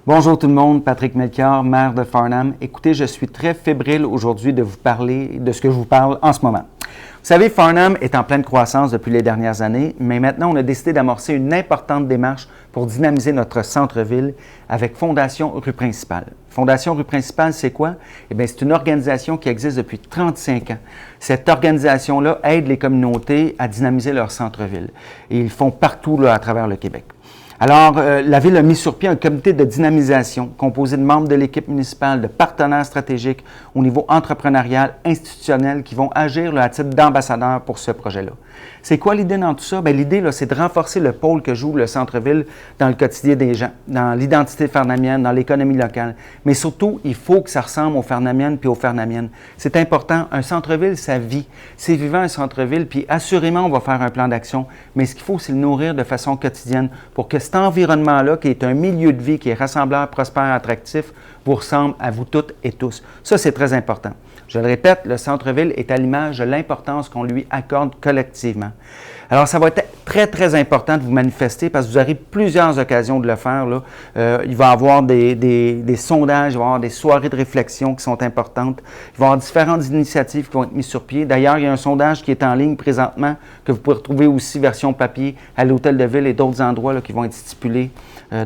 Bonjour tout le monde, Patrick Melchior, maire de Farnham. Écoutez, je suis très fébrile aujourd'hui de vous parler de ce que je vous parle en ce moment. Vous savez, Farnham est en pleine croissance depuis les dernières années, mais maintenant on a décidé d'amorcer une importante démarche pour dynamiser notre centre-ville avec Fondation Rue Principale. Fondation Rue Principale, c'est quoi? Eh bien, c'est une organisation qui existe depuis 35 ans. Cette organisation-là aide les communautés à dynamiser leur centre-ville. Et ils le font partout là, à travers le Québec. Alors, la Ville a mis sur pied un comité de dynamisation composé de membres de l'équipe municipale, de partenaires stratégiques au niveau entrepreneurial, institutionnel, qui vont agir là, à titre d'ambassadeurs pour ce projet-là. C'est quoi l'idée dans tout ça? Bien, l'idée, là, c'est de renforcer le pôle que joue le centre-ville dans le quotidien des gens, dans l'identité farnamienne, dans l'économie locale. Mais surtout, il faut que ça ressemble aux farnamiennes puis aux farnamiennes. C'est important. Un centre-ville, ça vit. C'est vivant un centre-ville, puis assurément, on va faire un plan d'action. Mais ce qu'il faut, c'est le nourrir de façon quotidienne pour que cet environnement-là, qui est un milieu de vie, qui est rassembleur, prospère, attractif, vous ressemble à vous toutes et tous. Ça, c'est très important. Je le répète, le centre-ville est à l'image de l'importance qu'on lui accorde collectivement. Alors, ça va être très, très important de vous manifester parce que vous aurez plusieurs occasions de le faire. Là. Il va y avoir des sondages, il va y avoir des soirées de réflexion qui sont importantes. Il va y avoir différentes initiatives qui vont être mises sur pied. D'ailleurs, il y a un sondage qui est en ligne présentement que vous pouvez retrouver aussi version papier à l'Hôtel de Ville et d'autres endroits là, qui vont être stipulés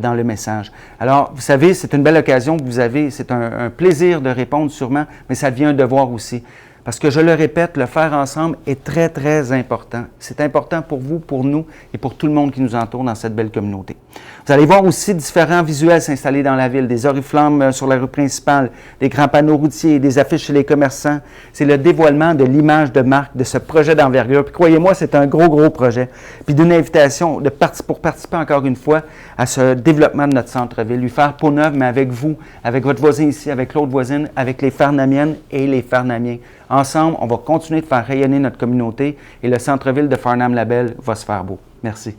dans le message. Alors, vous savez, c'est une belle occasion que vous avez. C'est un plaisir de répondre sûrement, mais ça devient un devoir aussi. Parce que je le répète, le faire ensemble est très, très important. C'est important pour vous, pour nous et pour tout le monde qui nous entoure dans cette belle communauté. Vous allez voir aussi différents visuels s'installer dans la ville, des oriflammes sur la rue principale, des grands panneaux routiers, des affiches chez les commerçants. C'est le dévoilement de l'image de marque de ce projet d'envergure. Puis croyez-moi, c'est un gros, gros projet. Puis d'une invitation pour participer encore une fois à ce développement de notre centre-ville, lui faire peau neuve, mais avec vous, avec votre voisin ici, avec l'autre voisine, avec les Farnamiennes et les Farnamiens. Ensemble, on va continuer de faire rayonner notre communauté et le centre-ville de Farnham-Labelle va se faire beau. Merci.